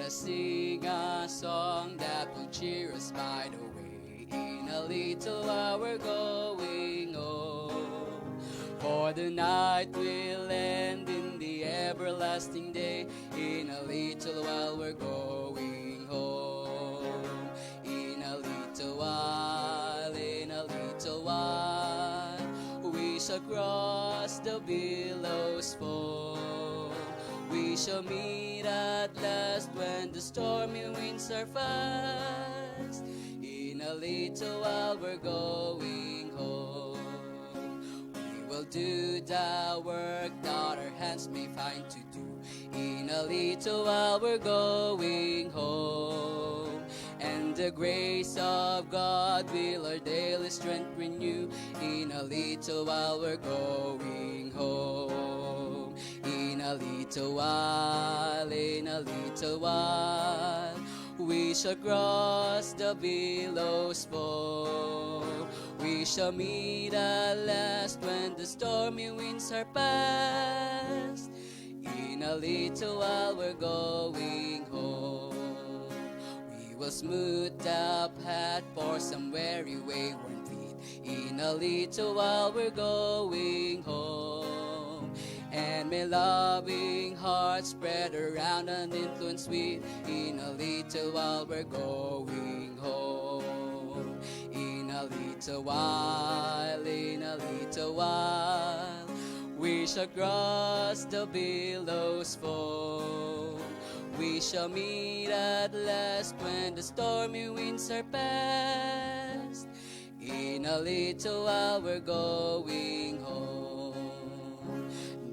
us sing a song that will cheer us by the way. In a little while we're going home, for the night will end in the everlasting day. In a little while we're going home. In a little while, in a little while, we shall cross the billows foam. We shall meet at last when the stormy winds are fast. In a little while we're going home. We will do the work that our hands may find to do. In a little while we're going home, and the grace of God will our daily strength renew. In a little while we're going home. In a little while, in a little while, we shall cross the billows foam. We shall meet at last when the stormy winds are past. In a little while we're going home. We will smooth the path for some weary wayward feet. In a little while we're going home, and may loving hearts spread around and influence sweet. In a little while we're going home. In a little while, in a little while, we shall cross the billows foam. We shall meet at last when the stormy winds are past. In a little while we're going home.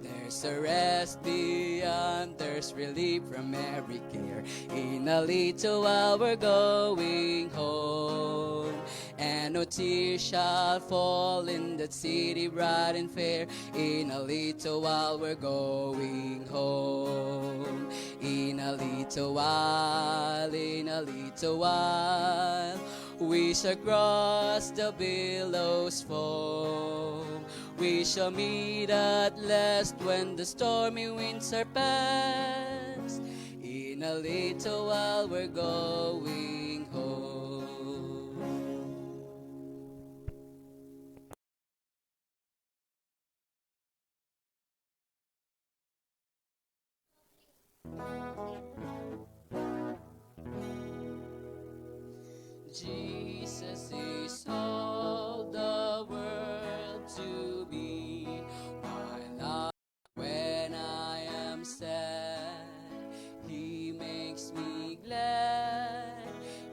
There's a rest beyond, there's relief from every care. In a little while we're going home, and no tears shall fall in that city bright and fair. In a little while we're going home. In a little while, in a little while, we shall cross the billows foam. We shall meet at last when the stormy winds are past. In a little while we're going home. Jesus is all the world to me. My life when I am sad, He makes me glad.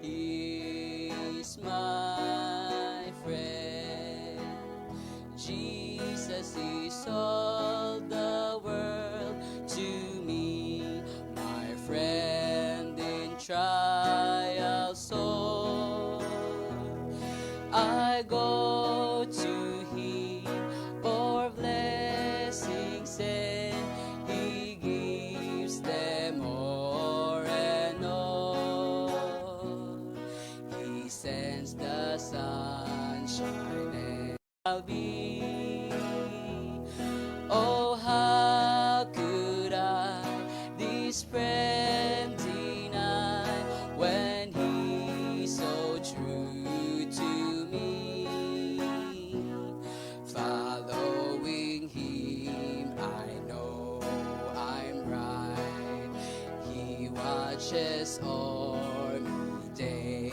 He is my friend. Jesus is all the world to me. My friend in trial soul, I go to Him for blessings, and He gives them more and more. He sends the sunshine and I'll be. Oh, how could I this friend deny when He's so true to me? Following Him, I know I'm right. He watches o'er me day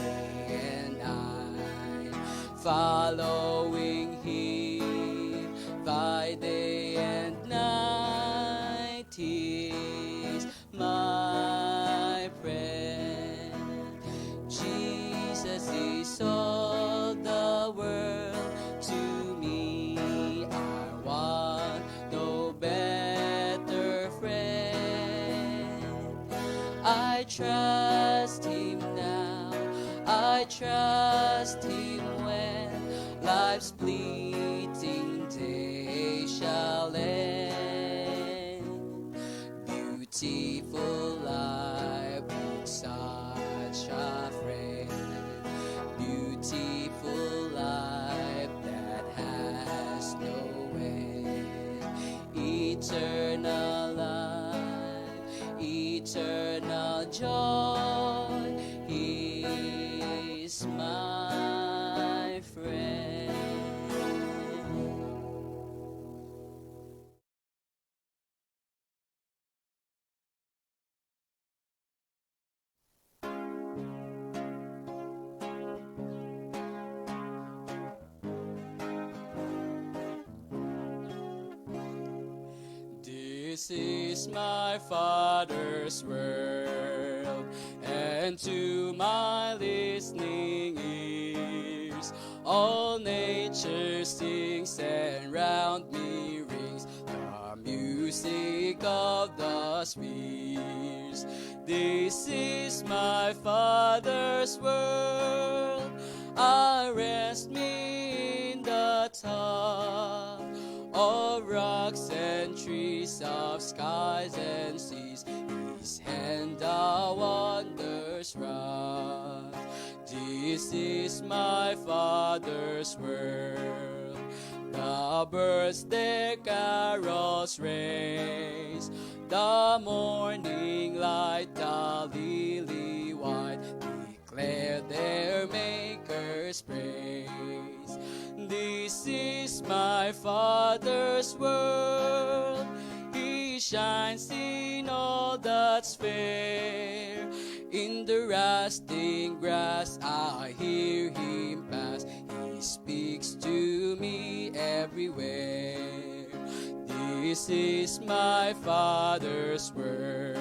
and night. Following Him by day and night, He is my friend. Jesus is all the world to me. I want no better friend. I trust Him now, I trust Him when life's fleeting day shall end. Beautiful life with such a friend. Beautiful life that has no end. Eternal life, eternal joy. is my friend. This is my Father's world, and to my listening ears, all nature sings and round me rings the music of the spheres. This is my Father's world, I rest me in the top of rocks and trees, of skies and seas. His hand a wonders wrought. This is my Father's world. The birds their carols raise, the morning light, the lily white, declare their Maker's praise. This is my Father's world. He shines in all that's fair. In the rusting grass I hear him pass. He speaks to me everywhere. This is my Father's world.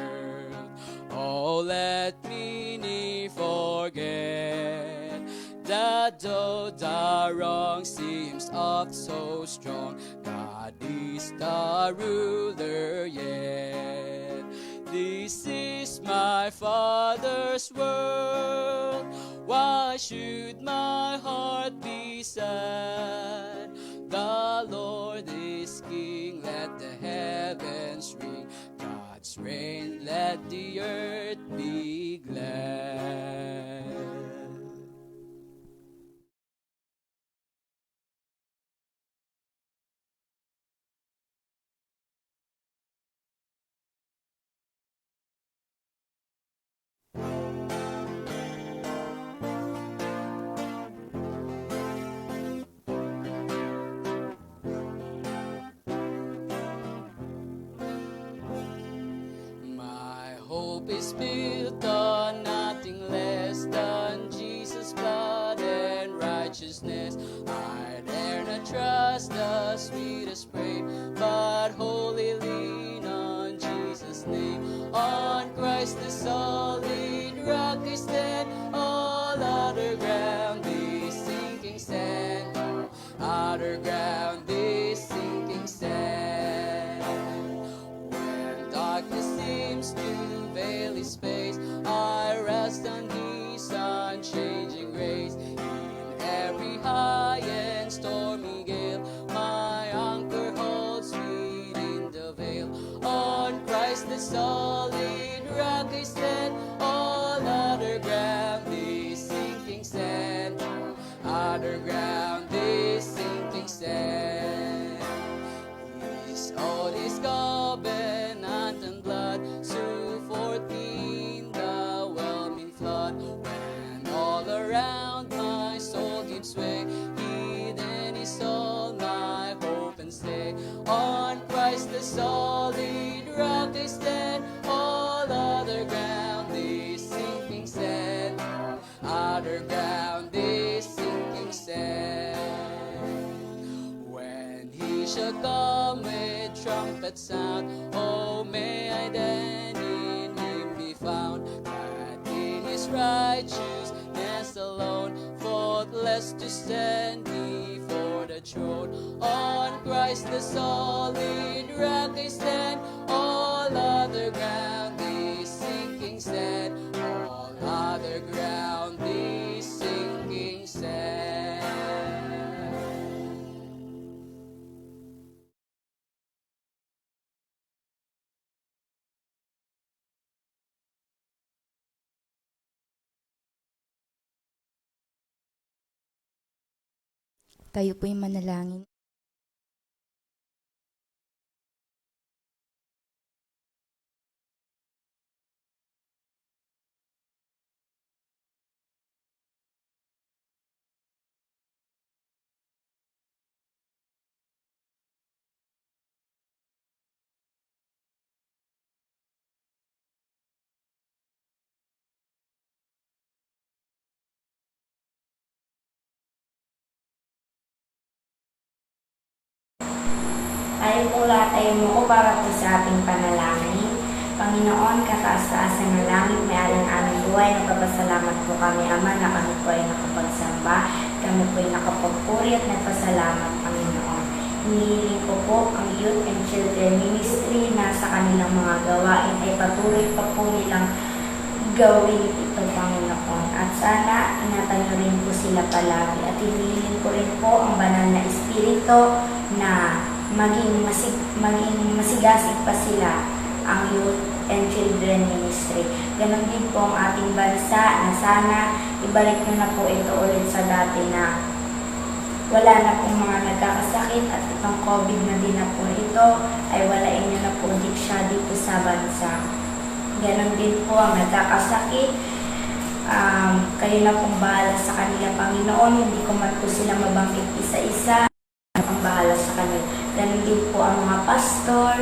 Oh, let me never forget that though the wrong seems oft so strong, God is the ruler yet. This is my Father's world. Why should my heart be sad? The Lord is King, let the heavens ring. God's reign, let the earth be glad. My hope is built on nothing less than Jesus' blood and righteousness. I dare not trust the sweetest frame, but wholly lean on Jesus' name. On Christ the solid rock I stand, all other ground is sinking sand. All other ground is sinking sand. When darkness seems to veil his face, I rest on his unchanging grace. In every high and stormy gale, my anchor holds me in the veil. On Christ the solid rock I stand, all other ground is sinking sand. All other ground is sinking sand. His oath is covenant and blood, so forth in the whelming flood. When all around my soul gives way, hidden is all my hope and stay. On Christ the solid rock I stand, all other ground is sinking sand. Other ground is sinking sand. When he shall come with trumpet sound, oh, may I then in him be found, that in his righteousness alone, faultless to stand before the throne. On Christ the solid rock I stand, all other ground is sinking sand. All other ground is sinking sand. Tayo po'y manalangin. Tayo po lahat ay umuko para po sa ating panalangin. Panginoon, kataas-taasan ng langit, may alang aming buhay. Nagpapasalamat po kami, Ama, na kami po ay nakapagsamba. Kami po ay nakapagpuri at nagpasalamat, Panginoon. Hinihiling ko po ang Youth and Children Ministry na sa kanilang mga gawain ay patuloy pa po nilang gawin ito, Panginoon. At sana ingatan niyo rin po sila palagi. At hinihiling ko rin po ang banal na Espiritu na maging masigasig pa sila ang Youth and Children Ministry. Ganon din po ang ating bansa na sana ibalik nyo na po ito ulit sa dati na wala na pong mga nagkakasakit at itong COVID na din na po ito ay walain nyo na po siya dito sa bansa. Ganon din po ang nagkakasakit. Kayo na pong bahala sa kanila, Panginoon. Hindi ko man po sila mabanggit isa-isa. Ang bahala sa kanila. Ganon din po ang mga pastor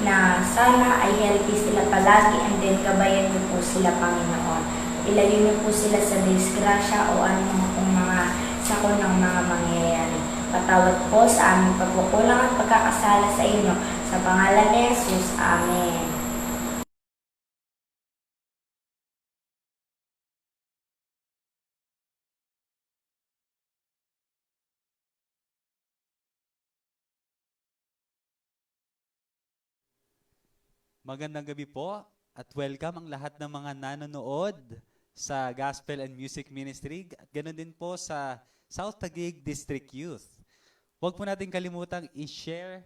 na sana ay healthy sila palagi and then gabayan niyo po sila, Panginoon. Ilayo niyo po sila sa disgrasya o ano pong mga sakon ng mga mangyayari. Patawad po sa aming pagkukulang at pagkakasala sa inyo. Sa pangalan ni Jesus. Amen. Magandang gabi po at welcome ang lahat ng mga nanonood sa Gospel and Music Ministry at ganoon din po sa South Taguig District Youth. Huwag po natin kalimutang i-share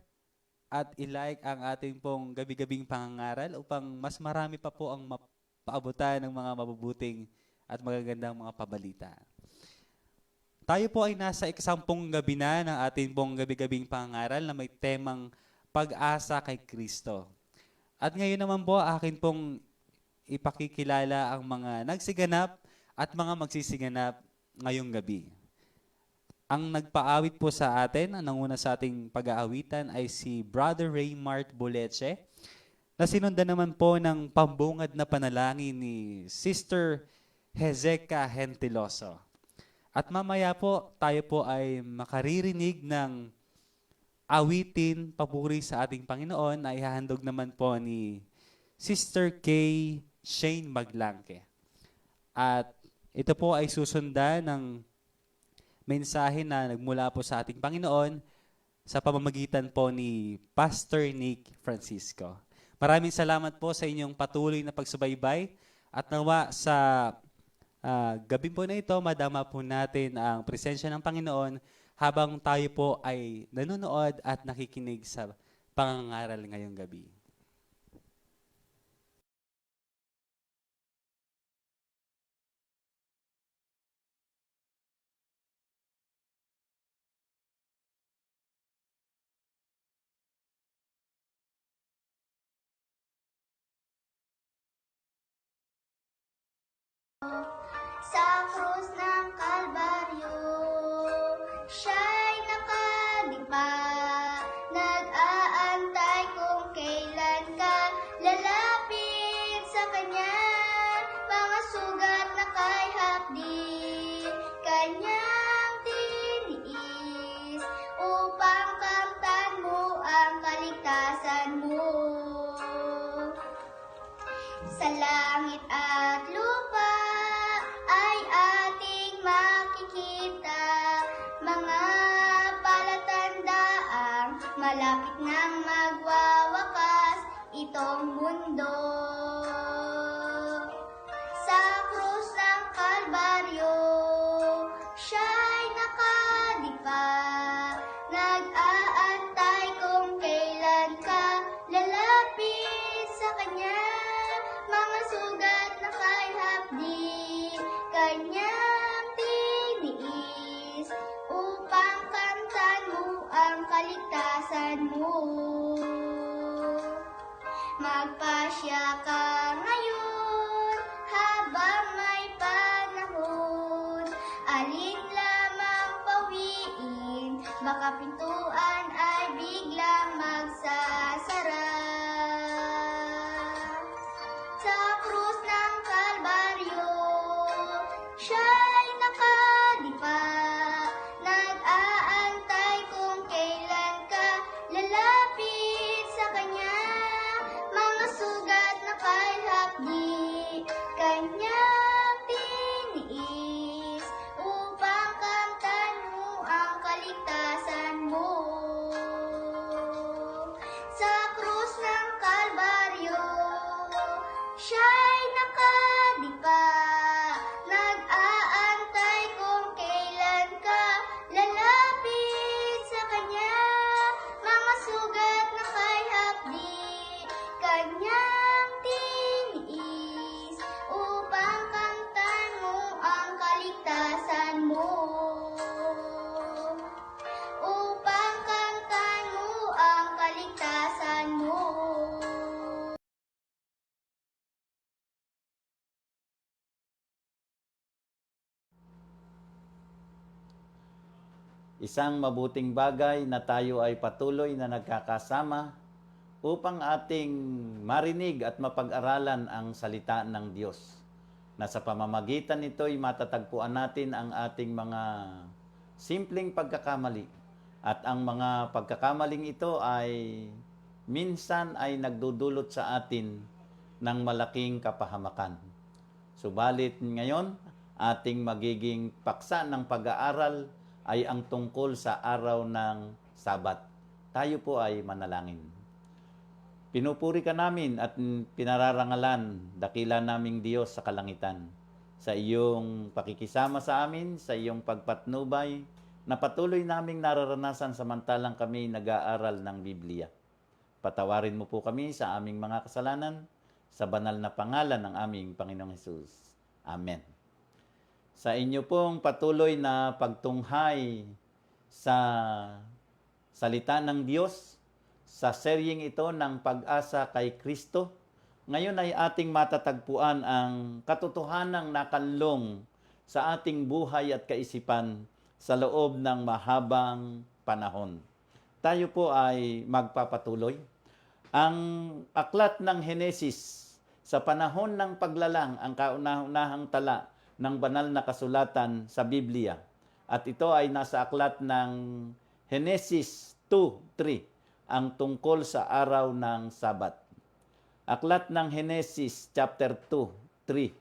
at i-like ang ating pong gabi-gabing pangangaral upang mas marami pa po ang mapaabutan ng mga mabubuting at magagandang mga pabalita. Tayo po ay nasa ikasampung gabi na ng ating pong gabi-gabing pangangaral na may temang pag-asa kay Kristo. At ngayon naman po, akin pong ipakikilala ang mga nagsiganap at mga magsisiganap ngayong gabi. Ang nagpaawit po sa atin, ang nanguna sa ating pag-aawitan ay si Brother Raymart Boleche, na sinundan naman po ng pambungad na panalangin ni Sister Hezekiah Hentiloso. At mamaya po, tayo po ay makaririnig ng awitin papuri sa ating Panginoon na ihahandog naman po ni Sister Kay Shane Maglangke. At ito po ay susundan ng mensahe na nagmula po sa ating Panginoon sa pamamagitan po ni Pastor Nick Francisco. Maraming salamat po sa inyong patuloy na pagsubaybay at nawa sa gabi po na ito, madama po natin ang presensya ng Panginoon habang tayo po ay nanonood at nakikinig sa pangangaral ngayong gabi. Sa krus ng Kalbaryo, siya'y nakadipa, nag-aantay kung kailan ka lalapit sa kanya, mga sugat na kay hapdi, kanyang tiniis, upang kamtan mo ang kaligtasan mo. Sa langit at lupa ay ating makikita mga palatandaang malapit nang magwawakas itong mundo. Sa krus ng Kalbaryo, siya'y nakadipa, nag-aantay kung kailan ka lalapit sa kanya, mga sugat na kay hapdi, kanyang tiniis, upang kamtan mo ang kaligtasan mo. Magpasya ka ngayon, habang may panahon, alin lamang pawiin, baka pintuan ay biglang magsasara. Sa krus ng Kalbaryo, siya'y nakadipa, nag-aantay kung kailan ka lalapit Isang mabuting bagay na tayo ay patuloy na nagkakasama upang ating marinig at mapag-aralan ang salita ng Diyos. Na sa pamamagitan nito ay matatagpuan natin ang ating mga simpleng pagkakamali. At ang mga pagkakamaling ito ay minsan ay nagdudulot sa atin ng malaking kapahamakan. Subalit ngayon, ating magiging paksa ng pag-aaral ay ang tungkol sa araw ng Sabat. Tayo po ay manalangin. Pinupuri ka namin at pinararangalan, dakila naming Diyos sa kalangitan, sa iyong pakikisama sa amin, sa iyong pagpatnubay, na patuloy naming nararanasan samantalang kami nag-aaral ng Biblia. Patawarin mo po kami sa aming mga kasalanan, sa banal na pangalan ng aming Panginoong Hesus. Amen. Sa inyo pong patuloy na pagtunghay sa salita ng Diyos, sa seryeng ito ng pag-asa kay Kristo, ngayon ay ating matatagpuan ang katotohanang nakanlong sa ating buhay at kaisipan sa loob ng mahabang panahon. Tayo po ay magpapatuloy. Ang aklat ng Henesis, sa panahon ng paglalang, ang kauna-unahang tala ng banal na kasulatan sa Biblia. At ito ay nasa aklat ng Henesis 2:3, ang tungkol sa araw ng Sabat. Aklat ng Henesis chapter 2:3.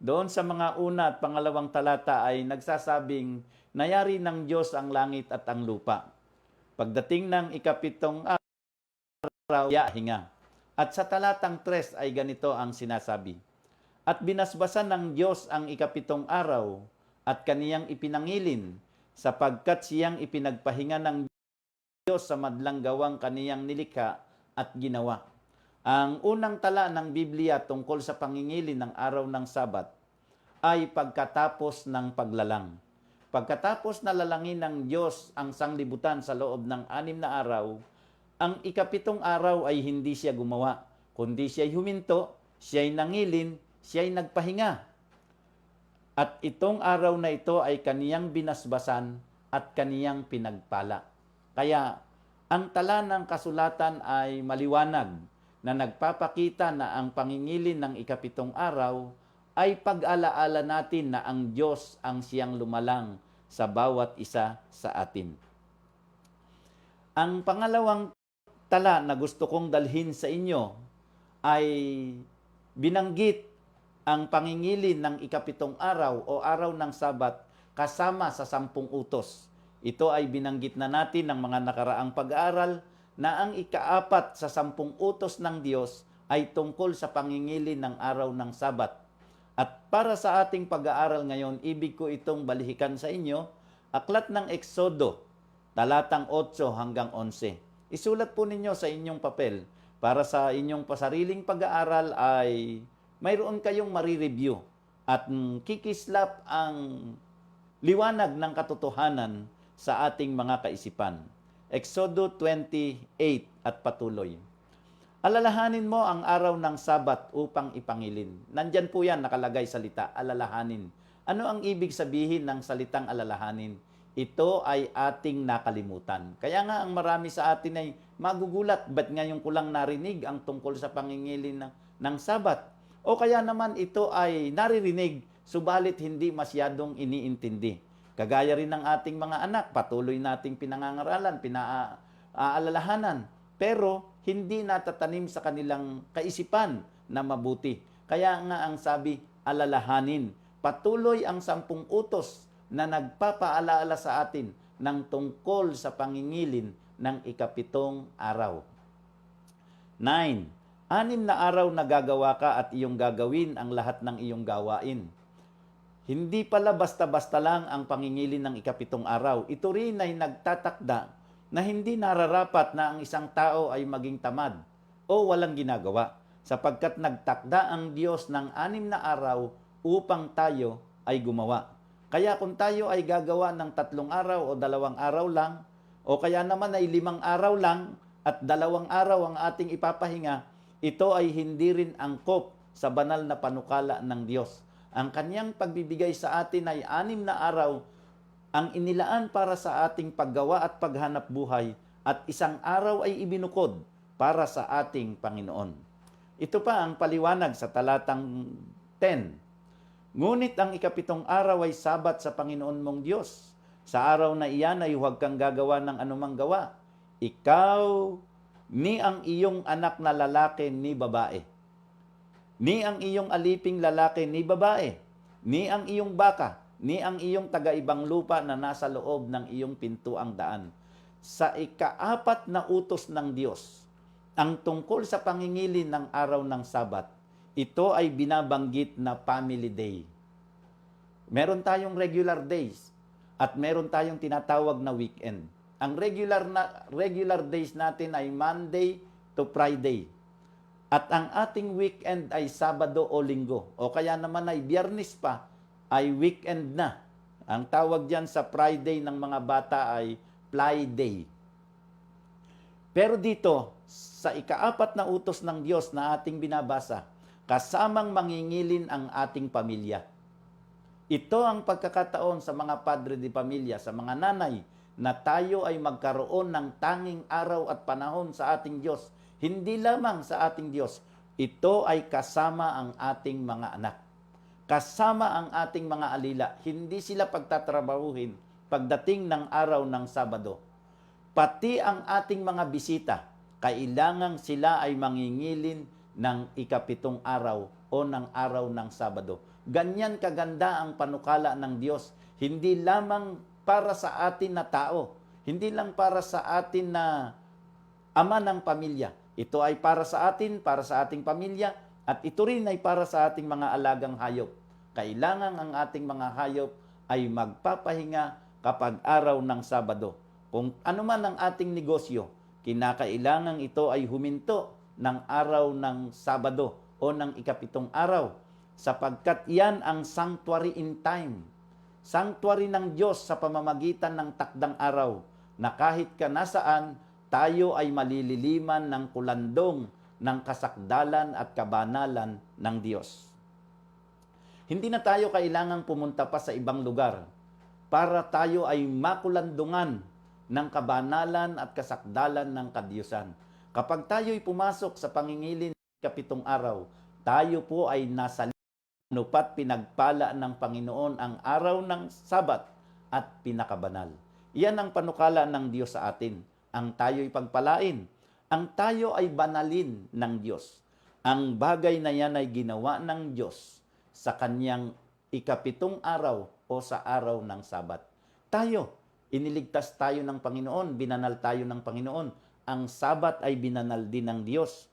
Doon sa mga una at pangalawang talata ay nagsasabing, nayari ng Diyos ang langit at ang lupa. Pagdating ng ikapitong araw, hinga. At sa talatang 3 ay ganito ang sinasabi. At binasbasan ng Diyos ang ikapitong araw at kaniyang ipinangilin, sapagkat siyang ipinagpahinga ng Diyos sa madlang gawang kaniyang nilikha at ginawa. Ang unang tala ng Biblia tungkol sa pangingilin ng araw ng Sabat ay pagkatapos ng paglalang. Pagkatapos na lalangin ng Diyos ang sanglibutan sa loob ng 6 na araw, ang ikapitong araw ay hindi siya gumawa, kundi siya'y huminto, siya'y nangilin, siya'y nagpahinga. At itong araw na ito ay kaniyang binasbasan at kaniyang pinagpala. Kaya ang tala ng kasulatan ay maliwanag na nagpapakita na ang pangingilin ng ikapitong araw ay pag-alaala natin na ang Diyos ang siyang lumalang sa bawat isa sa atin. Ang pangalawang tala na gusto kong dalhin sa inyo ay binanggit ang pangingilin ng ikapitong araw o araw ng Sabat kasama sa 10 utos. Ito ay binanggit na natin ng mga nakaraang pag-aaral na ang ikaapat sa 10 utos ng Diyos ay tungkol sa pangingilin ng araw ng Sabat. At para sa ating pag-aaral ngayon, ibig ko itong balikan sa inyo, aklat ng Exodo, talatang 8 hanggang 11. Isulat po ninyo sa inyong papel para sa inyong pasariling pag-aaral ay mayroon kayong marireview at kikislap ang liwanag ng katotohanan sa ating mga kaisipan. Exodo 28 at patuloy. Alalahanin mo ang araw ng Sabat upang ipangilin. Nandyan po yan nakalagay salita, alalahanin. Ano ang ibig sabihin ng salitang alalahanin? Ito ay ating nakalimutan. Kaya nga ang marami sa atin ay magugulat, ba't ngayon ko lang narinig ang tungkol sa pangingilin ng Sabat? O kaya naman ito ay naririnig, subalit hindi masyadong iniintindi. Kagaya rin ng ating mga anak, patuloy nating pinangangaralan, pinaalalahanan, pero hindi natatanim sa kanilang kaisipan na mabuti. Kaya nga ang sabi, alalahanin. Patuloy ang 10 utos na nagpapaalaala sa atin ng tungkol sa pangingilin ng ikapitong araw. 9. 6 na araw na gagawa ka at iyong gagawin ang lahat ng iyong gawain. Hindi pala basta-basta lang ang pangingilin ng ikapitong araw. Ito rin ay nagtatakda na hindi nararapat na ang isang tao ay maging tamad o walang ginagawa, sapagkat nagtakda ang Diyos ng 6 na araw upang tayo ay gumawa. Kaya kung tayo ay gagawa ng 3 araw o 2 araw lang, o kaya naman ay 5 araw lang at 2 araw ang ating ipapahinga, ito ay hindi rin angkop sa banal na panukala ng Diyos. Ang kanyang pagbibigay sa atin ay 6 na araw ang inilaan para sa ating paggawa at paghanap buhay, at isang araw ay ibinukod para sa ating Panginoon. Ito pa ang paliwanag sa talatang 10. Ngunit ang ikapitong araw ay Sabat sa Panginoon mong Diyos. Sa araw na iyan ay huwag kang gagawa ng anumang gawa. Ikaw, ni ang iyong anak na lalaki ni babae, ni ang iyong aliping lalaki ni babae, ni ang iyong baka, ni ang iyong taga-ibang lupa na nasa loob ng iyong pintuang daan. Sa ikaapat na utos ng Diyos, ang tungkol sa pangingilin ng araw ng Sabat, ito ay binabanggit na family day. Meron tayong regular days at meron tayong tinatawag na weekend. Ang regular days natin ay Monday to Friday. At ang ating weekend ay Sabado o Linggo. O kaya naman ay Biyernes pa, ay weekend na. Ang tawag diyan sa Friday ng mga bata ay Fly Day. Pero dito, sa ikaapat na utos ng Diyos na ating binabasa, kasamang mangingilin ang ating pamilya. Ito ang pagkakataon sa mga padre de pamilya, sa mga nanay, na tayo ay magkaroon ng tanging araw at panahon sa ating Diyos. Hindi lamang sa ating Diyos, ito ay kasama ang ating mga anak. Kasama ang ating mga alila. Hindi sila pagtatrabahuhin pagdating ng araw ng Sabado. Pati ang ating mga bisita, kailangang sila ay mangingilin ng ikapitong araw o ng araw ng Sabado. Ganyan kaganda ang panukala ng Diyos. Hindi lamang para sa atin na tao, hindi lang para sa atin na ama ng pamilya. Ito ay para sa atin, para sa ating pamilya, at ito rin ay para sa ating mga alagang hayop. Kailangan ang ating mga hayop ay magpapahinga kapag araw ng Sabado. Kung ano man ang ating negosyo, kinakailangan ito ay huminto ng araw ng Sabado o ng ikapitong araw, sapagkat yan ang sanctuary in time. Sanctuary ng Diyos sa pamamagitan ng takdang araw, na kahit ka nasaan, tayo ay malililiman ng kulandong ng kasakdalan at kabanalan ng Diyos. Hindi na tayo kailangang pumunta pa sa ibang lugar para tayo ay makulandungan ng kabanalan at kasakdalan ng kadiyusan. Kapag tayo'y pumasok sa pangingilin ng ikapitong araw, tayo po ay nasa anupat pinagpala ng Panginoon ang araw ng Sabat at pinakabanal. Iyan ang panukala ng Diyos sa atin. Ang tayo'y pagpalain. Ang tayo ay banalin ng Diyos. Ang bagay na yan ay ginawa ng Diyos sa kanyang ikapitong araw o sa araw ng Sabat. Tayo, iniligtas tayo ng Panginoon, binanal tayo ng Panginoon. Ang Sabat ay binanal din ng Diyos.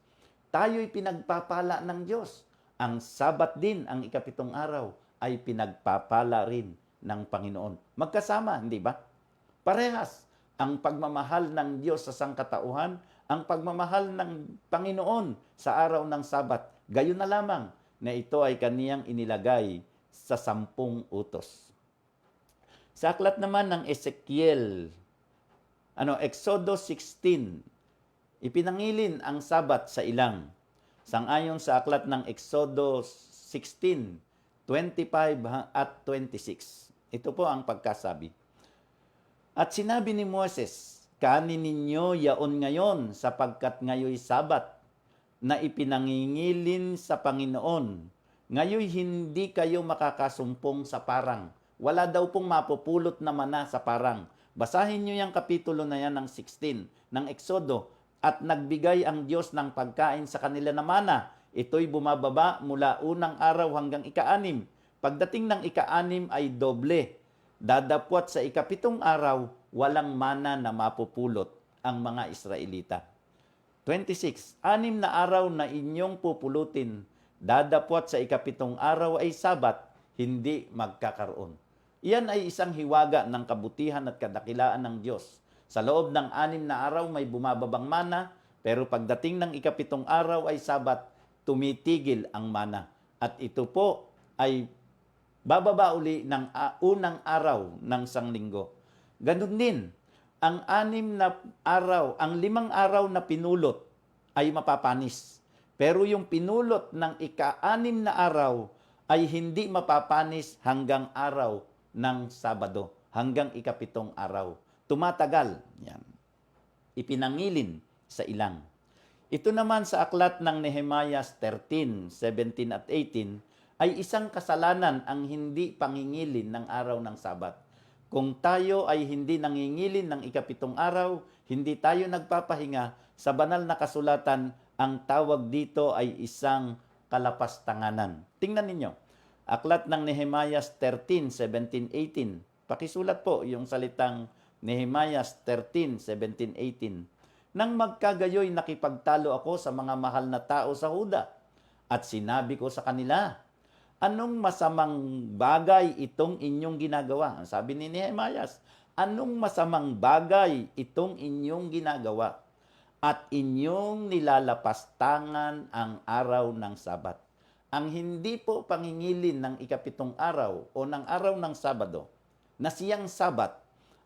Tayo'y pinagpapala ng Diyos. Ang Sabat din, ang ikapitong araw, ay pinagpapala rin ng Panginoon. Magkasama, hindi ba? Parehas. Ang pagmamahal ng Diyos sa sangkatauhan, ang pagmamahal ng Panginoon sa araw ng Sabat. Gayon na lamang na ito ay kaniyang inilagay sa 10 utos. Sa aklat naman ng Ezekiel, Exodo 16, ipinangilin ang Sabat sa ilang. Sangayon sa aklat ng Exodo 16, 25 at 26. Ito po ang pagkasabi. At sinabi ni Moses, kanin ninyo yaon ngayon sapagkat ngayoy Sabat na ipinangingilin sa Panginoon. Ngayoy hindi kayo makakasumpong sa parang. Wala daw pong mapupulot na mana sa parang. Basahin nyo yung kapitulo na yan ng 16 ng Exodo. At nagbigay ang Diyos ng pagkain sa kanila na mana. Ito'y bumababa mula unang araw hanggang ika-6. Pagdating ng ika-6 ay doble. Dadapwat sa ikapitong araw, walang mana na mapupulot ang mga Israelita. 26. 6 na araw na inyong pupulutin, dadapwat sa ikapitong araw ay Sabat, hindi magkakaroon. Iyan ay isang hiwaga ng kabutihan at kadakilaan ng Diyos. Sa loob ng 6 na araw may bumababang mana, pero pagdating ng ikapitong araw ay Sabat, tumitigil ang mana. At ito po ay bababa uli ng unang araw ng sanglinggo. Ganun din, ang 6 na araw, ang 5 araw na pinulot ay mapapanis. Pero yung pinulot ng ika-6 na araw ay hindi mapapanis hanggang araw ng Sabado. hanggang ikapitong araw. Tumatagal. Yan. Ipinangilin sa ilang. Ito naman sa aklat ng Nehemiah 13, 17 at 18 ay isang kasalanan ang hindi pangingilin ng araw ng Sabat. Kung tayo ay hindi nangingilin ng ikapitong araw, hindi tayo nagpapahinga, sa banal na kasulatan, ang tawag dito ay isang kalapastanganan. Tingnan ninyo. Aklat ng Nehemiah 13, 17, 18. Pakisulat po yung salitang Nehemiah 13, 17, 18. Nang magkagayoy nakipagtalo ako sa mga mahal na tao sa Huda at sinabi ko sa kanila, anong masamang bagay itong inyong ginagawa? Ang sabi ni Nehemiah, anong masamang bagay itong inyong ginagawa? At inyong nilalapastangan ang araw ng Sabat. Ang hindi po pangingilin ng ikapitong araw o ng araw ng Sabado na siyang Sabat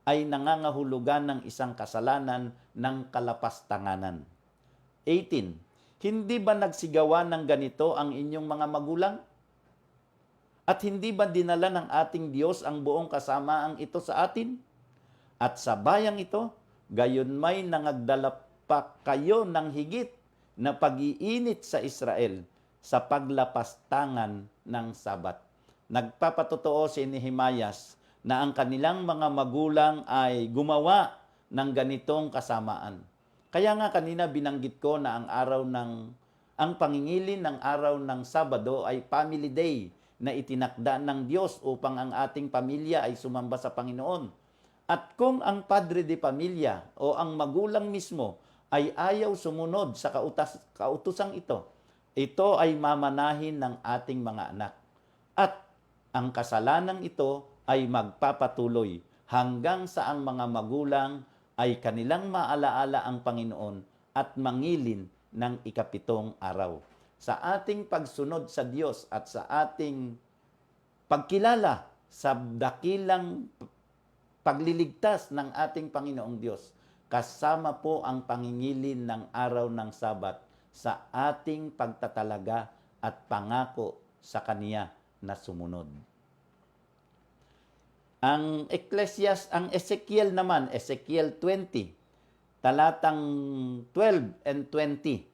ay nangangahulugan ng isang kasalanan ng kalapastanganan. 18. Hindi ba nagsigawa ng ganito ang inyong mga magulang? At hindi ba dinala ng ating Diyos ang buong kasamaang ito sa atin? At sa bayang ito, gayon may nangagdala pa kayo ng higit na pag-iinit sa Israel sa paglapastangan ng Sabat. Nagpapatotoo si Nehemiah na ang kanilang mga magulang ay gumawa ng ganitong kasamaan. Kaya nga kanina binanggit ko na ang pangingilin ng araw ng Sabado ay family day na itinakda ng Diyos upang ang ating pamilya ay sumamba sa Panginoon. At kung ang padre de pamilya o ang magulang mismo ay ayaw sumunod sa kautusang ito, ito ay mamanahin ng ating mga anak. At ang kasalanang ito ay magpapatuloy hanggang sa ang mga magulang ay kanilang maalaala ang Panginoon at mangilin ng ikapitong araw. Sa ating pagsunod sa Diyos at sa ating pagkilala sa dakilang pagliligtas ng ating Panginoong Diyos, kasama po ang pangingilin ng araw ng Sabat sa ating pagtatalaga at pangako sa Kaniya na sumunod. Ang Ezekiel naman, Ezekiel 20, talatang 12 and 20.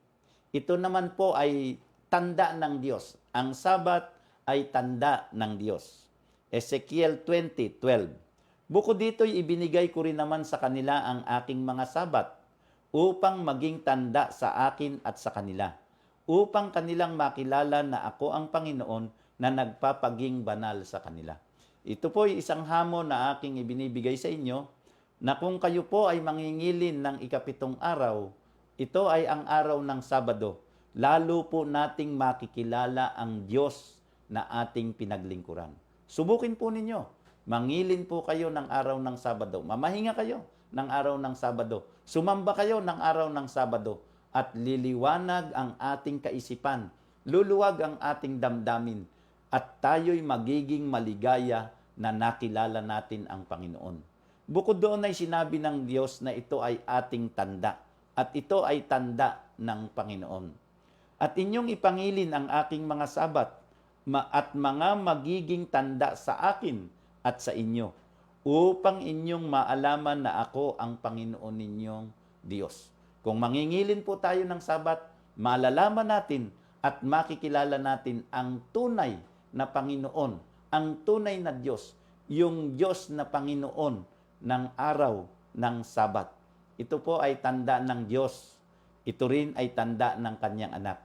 Ito naman po ay tanda ng Diyos. Ang Sabat ay tanda ng Diyos. Ezekiel 20:12. Bukod dito'y ibinigay ko rin naman sa kanila ang aking mga Sabat upang maging tanda sa akin at sa kanila, upang kanilang makilala na ako ang Panginoon na nagpapaging banal sa kanila. Ito po ay isang hamon na aking ibinibigay sa inyo na kung kayo po ay mangingilin ng ikapitong araw, ito ay ang araw ng Sabado, lalo po nating makikilala ang Diyos na ating pinaglingkuran. Subukin po ninyo, mangilin po kayo ng araw ng Sabado, mamahinga kayo ng araw ng Sabado, sumamba kayo ng araw ng Sabado, at liliwanag ang ating kaisipan, luluwag ang ating damdamin, at tayo'y magiging maligaya na nakilala natin ang Panginoon. Bukod doon ay sinabi ng Diyos na ito ay ating tanda, at ito ay tanda ng Panginoon. At inyong ipangilin ang aking mga Sabat, at mga magiging tanda sa akin at sa inyo, upang inyong maalaman na ako ang Panginoon ninyong Diyos. Kung mangingilin po tayo ng Sabat, malalaman natin at makikilala natin ang tunay na Panginoon, ang tunay na Diyos, yung Diyos na Panginoon ng araw ng Sabat. Ito po ay tanda ng Diyos. Ito rin ay tanda ng kanyang anak.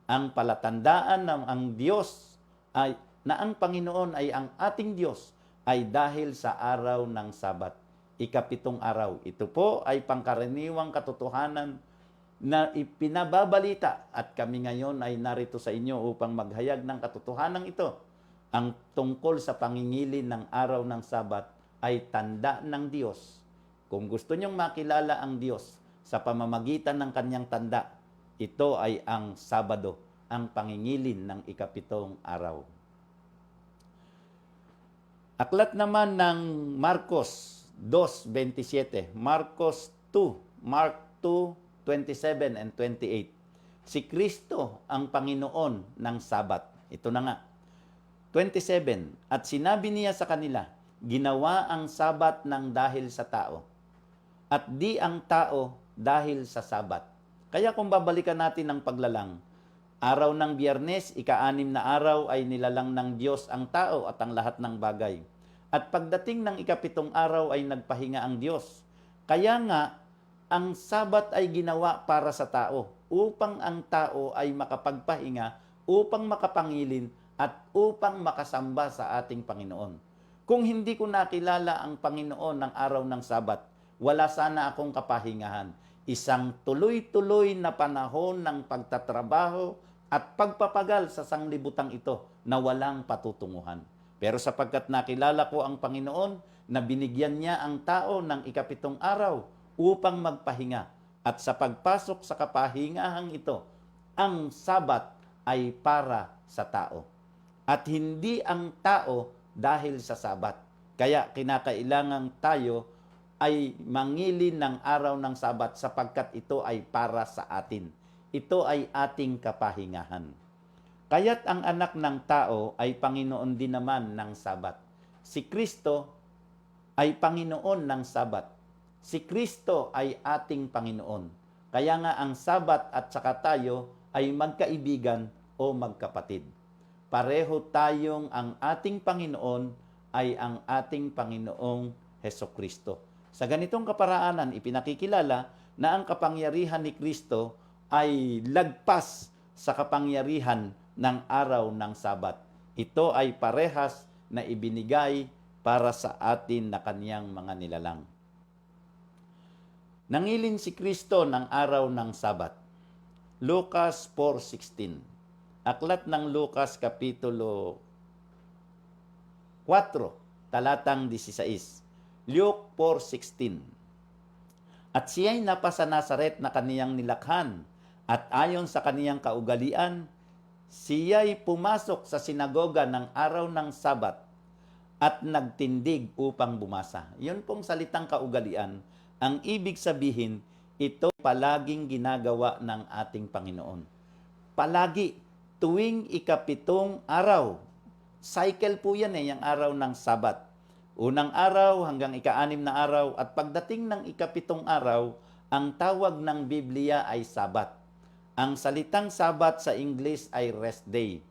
Ang palatandaan ng ang Diyos ay na ang Panginoon ay ang ating Diyos ay dahil sa araw ng Sabat, ikapitong araw. Ito po ay pangkaraniwang katotohanan na ipinababalita at kami ngayon ay narito sa inyo upang maghayag ng katotohanan ito. Ang tungkol sa pangingilin ng araw ng Sabat ay tanda ng Diyos. Kung gusto nyong makilala ang Diyos sa pamamagitan ng kanyang tanda, ito ay ang Sabado, ang pangingilin ng ikapitong araw. Aklat naman ng Marcos 2:27, Marcos 2, Mark 2:27 and 28. Si Kristo ang Panginoon ng Sabat. Ito na nga. 27, at sinabi niya sa kanila, ginawa ang Sabat ng dahil sa tao, at di ang tao dahil sa Sabat. Kaya kung babalikan natin ang paglalang, araw ng Biyernes, ika-6 na araw ay nilalang ng Diyos ang tao at ang lahat ng bagay. At pagdating ng ika-7 araw ay nagpahinga ang Diyos. Kaya nga, ang Sabat ay ginawa para sa tao, upang ang tao ay makapagpahinga, upang makapangilin, at upang makasamba sa ating Panginoon. Kung hindi ko nakilala ang Panginoon ng araw ng Sabat, wala sana akong kapahingahan. Isang tuloy-tuloy na panahon ng pagtatrabaho at pagpapagal sa sanglibutang ito na walang patutunguhan. Pero sapagkat nakilala ko ang Panginoon na binigyan niya ang tao ng ika-7 araw upang magpahinga, at sa pagpasok sa kapahingahang ito, ang Sabat ay para sa tao. At hindi ang tao dahil sa Sabat. Kaya kinakailangan tayo ay mangilin ng araw ng Sabat sapagkat ito ay para sa atin. Ito ay ating kapahingahan. Kaya't ang anak ng tao ay Panginoon din naman ng Sabat. Si Kristo ay Panginoon ng Sabat. Si Kristo ay ating Panginoon. Kaya nga ang Sabat at saka tayo ay magkaibigan o magkapatid. Pareho tayong ang ating Panginoon ay ang ating Panginoong Hesukristo. Sa ganitong kaparaanan, ipinakikilala na ang kapangyarihan ni Kristo ay lagpas sa kapangyarihan ng araw ng Sabat. Ito ay parehas na ibinigay para sa atin na kaniyang mga nilalang. Nangilin si Kristo ng araw ng Sabat. Lucas 4:16. Aklat ng Lucas Kapitulo 4, talatang 16. Luke 4:16. At siya'y napasa Nazaret na kaniyang nilakhan, at ayon sa kaniyang kaugalian, siya'y pumasok sa sinagoga ng araw ng Sabat at nagtindig upang bumasa. Yun pong salitang kaugalian, ang ibig sabihin, ito palaging ginagawa ng ating Panginoon. Palagi, tuwing ika-7 araw. Cycle po yan yung araw ng Sabat. Unang araw hanggang ika-6 na araw, at pagdating ng ika-7 araw, ang tawag ng Biblia ay Sabat. Ang salitang Sabat sa English ay rest day.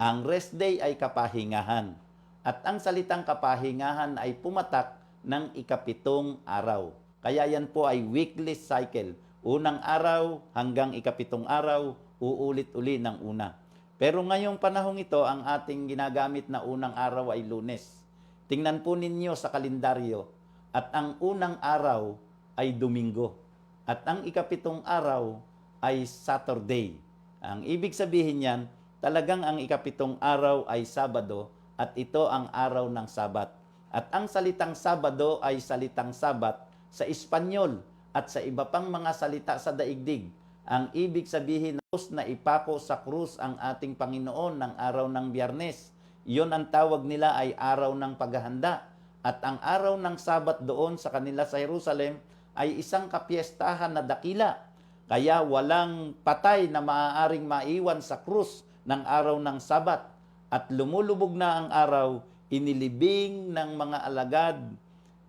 Ang rest day ay kapahingahan. At ang salitang kapahingahan ay pumatak ng ika-7 araw. Kaya yan po ay weekly cycle. Unang araw hanggang ika-7 araw, uulit-uli ng una. Pero ngayong panahong ito, ang ating ginagamit na unang araw ay Lunes. Tingnan po ninyo sa kalendaryo, at ang unang araw ay Domingo, at ang ika-7 araw ay Saturday. Ang ibig sabihin niyan, talagang ang ika-7 araw ay Sabado, at ito ang araw ng Sabat. At ang salitang Sabado ay salitang Sabat sa Espanyol at sa iba pang mga salita sa daigdig. Ang ibig sabihin na ipako sa krus ang ating Panginoon ng araw ng Biyernes. Iyon ang tawag nila ay araw ng paghahanda. At ang araw ng Sabat doon sa kanila sa Jerusalem ay isang kapiestahan na dakila. Kaya walang patay na maaaring maiwan sa krus ng araw ng Sabat. At lumulubog na ang araw, inilibing ng mga alagad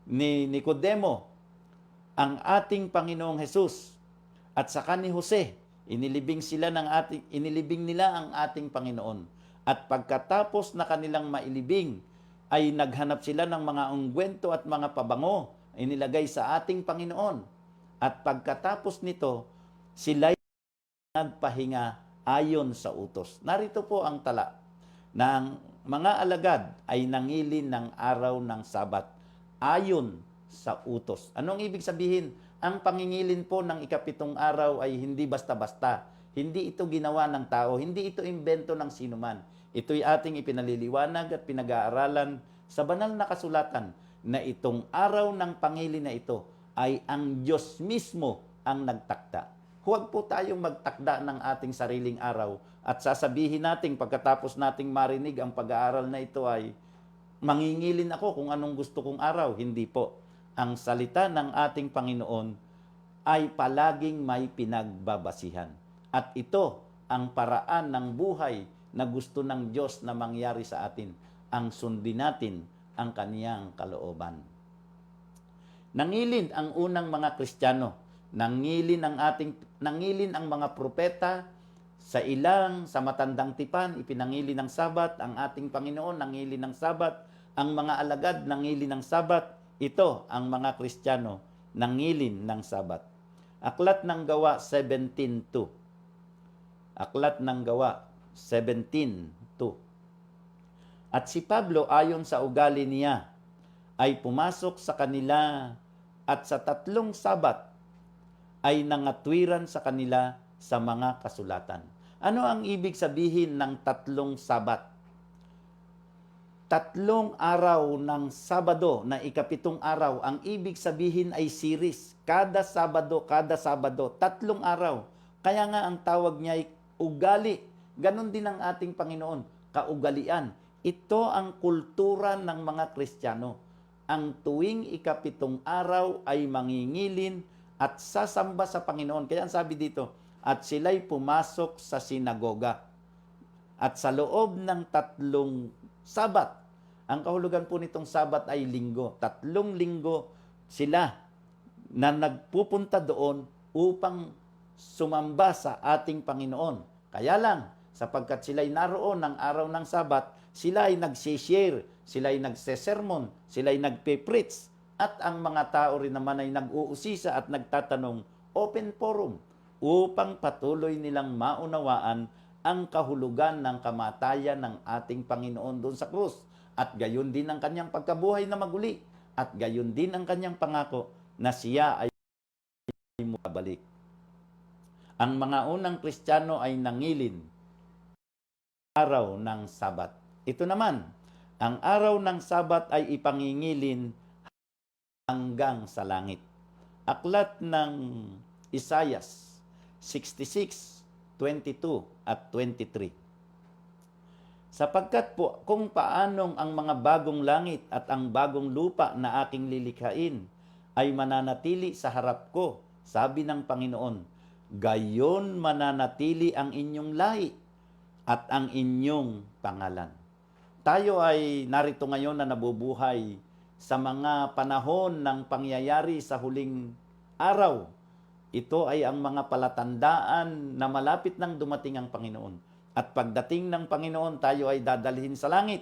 ni Nicodemo ang ating Panginoong Hesus. At saka ni Jose, inilibing nila ang ating Panginoon. At pagkatapos na kanilang mailibing, ay naghanap sila ng mga ungwento at mga pabango, inilagay sa ating Panginoon. At pagkatapos nito, sila'y nagpahinga ayon sa utos. Narito po ang tala ng mga alagad ay nangilin ng araw ng Sabat ayon sa utos. Anong ibig sabihin? Ang pangingilin po ng ika-7 araw ay hindi basta-basta. Hindi ito ginawa ng tao, hindi ito imbento ng sinuman. Ito'y ating ipinaliliwanag at pinag-aaralan sa banal na kasulatan na itong araw ng pangilin na ito ay ang Diyos mismo ang nagtakda. Huwag po tayong magtakda ng ating sariling araw at sasabihin natin pagkatapos nating marinig ang pag-aaral na ito ay mangingilin ako kung anong gusto kong araw. Hindi po. Ang salita ng ating Panginoon ay palaging may pinagbabasihan. At ito ang paraan ng buhay na gusto ng Diyos na mangyari sa atin. Ang sundin natin ang kaniyang kalooban. Nangilin ang unang mga Kristiyano, nangilin ang mga propeta sa matandang tipan, ipinangili ng Sabat, ang ating Panginoon nangili ng Sabat, ang mga alagad nangili ng Sabat, ito ang mga Kristiyano nangilin ng Sabat. Aklat ng Gawa 17:2. Aklat ng Gawa 17:2. At si Pablo ayon sa ugali niya ay pumasok sa kanila at sa 3 Sabat ay nangatwiran sa kanila sa mga kasulatan. Ano ang ibig sabihin ng 3 Sabat? 3 araw ng Sabado na ika-7 araw, ang ibig sabihin ay series. Kada Sabado, 3 araw. Kaya nga ang tawag niya ay ugali. Ganon din ang ating Panginoon, kaugalian. Ito ang kultura ng mga Kristiyano. Ang tuwing ika-7 araw ay mangingilin at sasamba sa Panginoon. Kaya ang sabi dito, at sila'y pumasok sa sinagoga. At sa loob ng 3 Sabat, ang kahulugan po nitong Sabat ay linggo. 3 linggo sila na nagpupunta doon upang sumamba sa ating Panginoon. Kaya lang, sapagkat sila'y naroon ng araw ng Sabat, sila ay nagsishare, sila ay nagsesermon, sila ay nagpe-preach, at ang mga tao rin naman ay nag-uusisa at nagtatanong, open forum, upang patuloy nilang maunawaan ang kahulugan ng kamatayan ng ating Panginoon doon sa krus. At gayon din ang kanyang pagkabuhay na maguli. At gayon din ang kanyang pangako na siya ay mabalik. Ang mga unang Kristiyano ay nangilin araw ng Sabat. Ito naman, ang araw ng Sabat ay ipangingilin hanggang sa langit. Aklat ng Isayas 66:22 at 23. Sapagkat po kung paanong ang mga bagong langit at ang bagong lupa na aking lilikhain ay mananatili sa harap ko, sabi ng Panginoon, gayon mananatili ang inyong lahi at ang inyong pangalan. Tayo ay narito ngayon na nabubuhay sa mga panahon ng pangyayari sa huling araw. Ito ay ang mga palatandaan na malapit nang dumating ang Panginoon. At pagdating ng Panginoon, tayo ay dadalhin sa langit.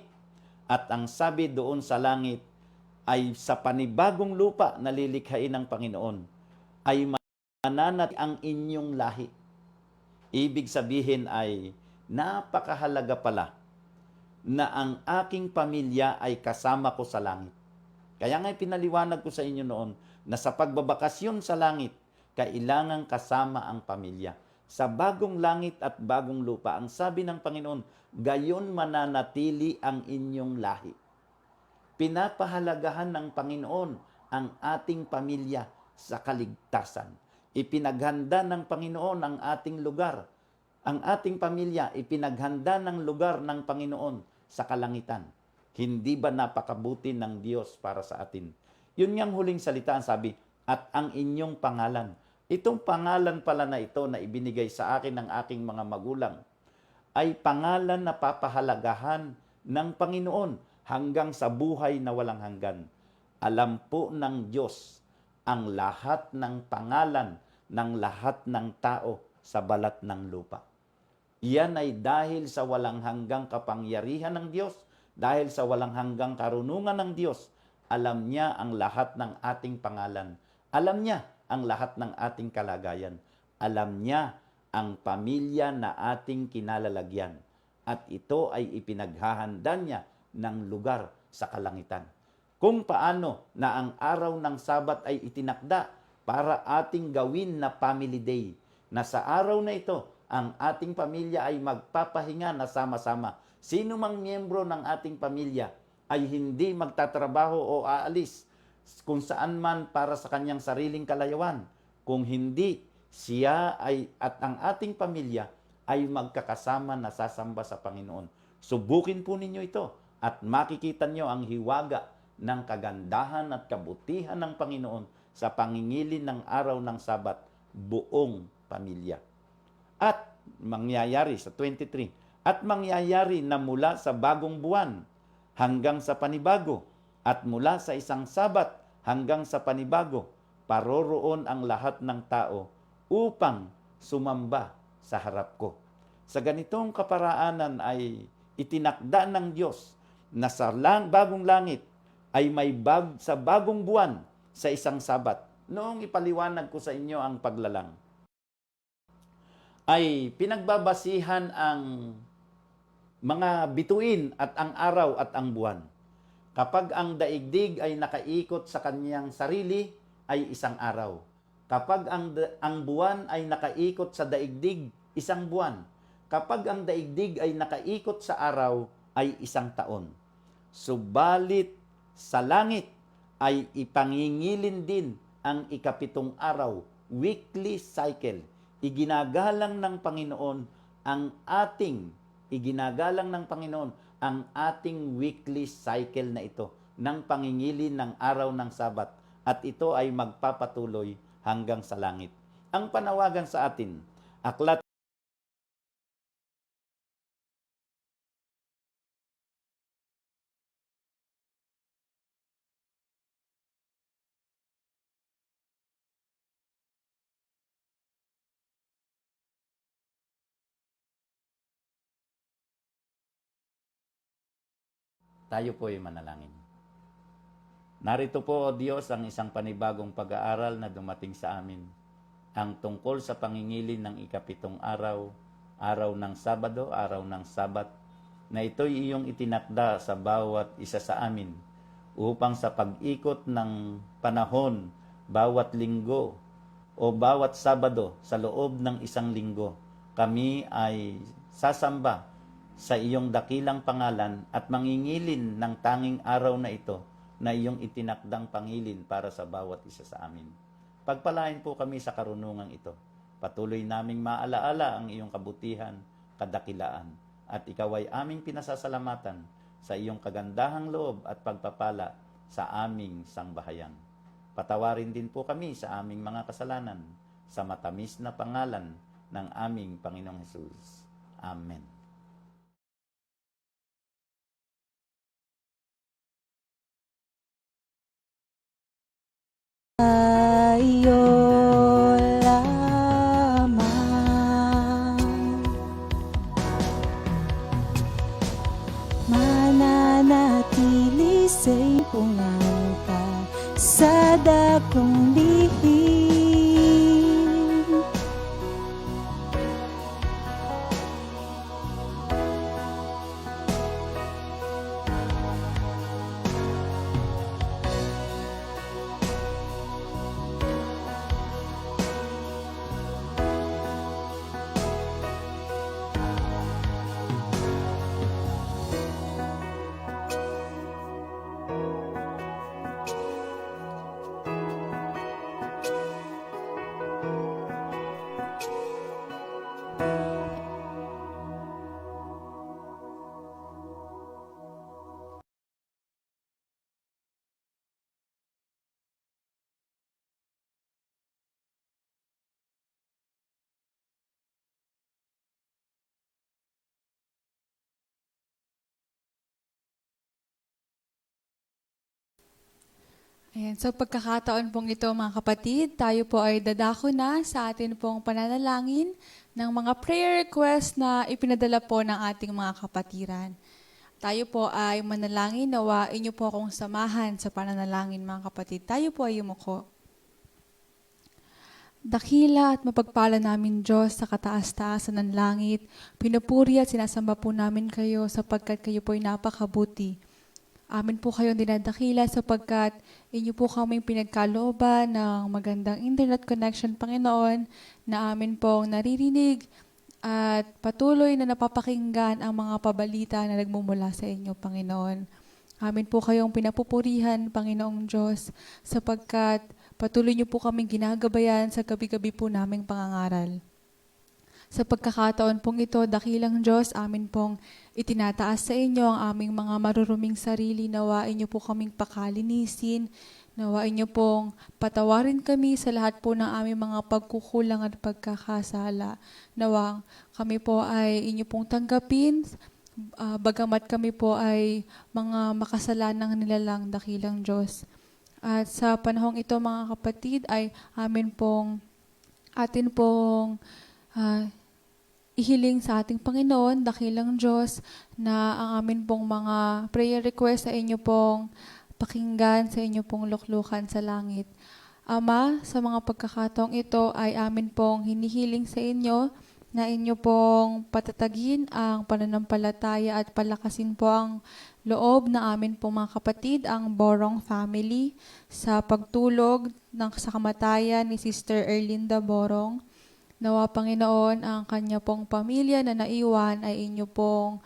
At ang sabi doon sa langit ay sa panibagong lupa na lilikhain ng Panginoon ay mananatili ang inyong lahi. Ibig sabihin ay napakahalaga pala na ang aking pamilya ay kasama ko sa langit. Kaya nga pinaliwanag ko sa inyo noon na sa pagbabakasyon sa langit, kailangan kasama ang pamilya. Sa bagong langit at bagong lupa, ang sabi ng Panginoon, gayon mananatili ang inyong lahi. Pinapahalagahan ng Panginoon ang ating pamilya sa kaligtasan. Ipinaghanda ng Panginoon ang ating lugar. Ang ating pamilya, ipinaghanda ng lugar ng Panginoon sa kalangitan. Hindi ba napakabuti ng Diyos para sa atin? Yun ngang huling salita, sabi, at ang inyong pangalan. Itong pangalan pala na ito na ibinigay sa akin ng aking mga magulang ay pangalan na papahalagahan ng Panginoon hanggang sa buhay na walang hanggan. Alam po ng Diyos ang lahat ng pangalan ng lahat ng tao sa balat ng lupa. Iyan ay dahil sa walang hanggang kapangyarihan ng Diyos, dahil sa walang hanggang karunungan ng Diyos. Alam niya ang lahat ng ating pangalan. Alam niya ang lahat ng ating kalagayan. Alam niya ang pamilya na ating kinalalagyan. At ito ay ipinaghahanda niya ng lugar sa kalangitan. Kung paano na ang araw ng Sabat ay itinakda para ating gawin na family day. Na sa araw na ito, ang ating pamilya ay magpapahinga na sama-sama. Sino mang miyembro ng ating pamilya ay hindi magtatrabaho o aalis kung saan man para sa kanyang sariling kalayawan. Kung hindi, siya ay at ang ating pamilya ay magkakasama na sasamba sa Panginoon. Subukin po ninyo ito at makikita nyo ang hiwaga ng kagandahan at kabutihan ng Panginoon sa pangingilin ng araw ng Sabat buong pamilya. At mangyayari sa 23, at mangyayari na mula sa bagong buwan hanggang sa panibago At mula sa isang Sabat hanggang sa panibago, paroroon ang lahat ng tao upang sumamba sa harap ko. Sa ganitong kaparaanan ay itinakda ng Diyos na sa bagong langit ay may sa bagong buwan sa isang Sabat. Noong ipaliwanag ko sa inyo ang paglalang, ay pinagbabasihan ang mga bituin at ang araw at ang buwan. Kapag ang daigdig ay nakaikot sa kanyang sarili, ay isang araw. Kapag ang buwan ay nakaikot sa daigdig, isang buwan. Kapag ang daigdig ay nakaikot sa araw, ay isang taon. Subalit sa langit ay ipangingilin din ang ikapitong araw, weekly cycle. Iginagalang ng Panginoon ang ating weekly cycle na ito ng pangingilin ng araw ng Sabat, at ito ay magpapatuloy hanggang sa langit. Ang panawagan sa atin, aklat tayo po ay manalangin. Narito po, O Diyos, ang isang panibagong pag-aaral na dumating sa amin. Ang tungkol sa pangingilin ng ikapitong araw, araw ng Sabado, araw ng Sabat, na ito'y iyong itinakda sa bawat isa sa amin upang sa pag-ikot ng panahon, bawat linggo o bawat Sabado sa loob ng isang linggo, kami ay sasamba sa iyong dakilang pangalan at mangingilin ng tanging araw na ito na iyong itinakdang pangilin para sa bawat isa sa amin. Pagpalain po kami sa karunungang ito. Patuloy naming maalaala ang iyong kabutihan, kadakilaan, at ikaw ay aming pinasasalamatan sa iyong kagandahang loob at pagpapala sa aming sangbahayan. Patawarin din po kami sa aming mga kasalanan sa matamis na pangalan ng aming Panginoong Hesus. Amen. Tayo lamang mananatili sa iyong ka sa dakong lihim. Ayan, so pagkakataon pong ito mga kapatid, tayo po ay dadako na sa atin pong pananalangin ng mga prayer request na ipinadala po ng ating mga kapatiran. Tayo po ay manalangin, nawa inyo po akong samahan sa pananalangin mga kapatid. Tayo po ay yumuko. Dakila at mapagpala namin Diyos sa kataas-taasan ng langit, pinupuri at sinasamba po namin kayo sapagkat kayo po ay napakabuti. Amin po kayong dinadakila sapagkat inyo po kaming pinagkalooban ng magandang internet connection, Panginoon, na amin pong naririnig at patuloy na napapakinggan ang mga pabalita na nagmumula sa inyo, Panginoon. Amin po kayong pinapupurihan, Panginoong Diyos, sapagkat patuloy niyo po kaming ginagabayan sa gabi-gabi po naming pangangaral. Sa pagkakataon pong ito, dakilang Diyos, amin pong itinataas sa inyo ang aming mga maruruming sarili. Nawain niyo po kaming pakalinisin. Nawain niyo pong patawarin kami sa lahat po ng aming mga pagkukulang at pagkakasala. Nawang kami po ay inyo pong tanggapin bagamat kami po ay mga makasalanang nilalang dakilang Diyos. At sa panahong ito mga kapatid ay atin pong ihiling sa ating Panginoon, dakilang Diyos, na ang amin pong mga prayer request sa inyo pong pakinggan, sa inyo pong luklukan sa langit. Ama, sa mga pagkakataong ito ay amin pong hinihiling sa inyo na inyo pong patatagin ang pananampalataya at palakasin po ang loob na amin pong mga kapatid, ang Borong family, sa pagtulog sa kamatayan ni Sister Erlinda Borong. Nawa Panginoon, ang kanya pong pamilya na naiwan ay inyo pong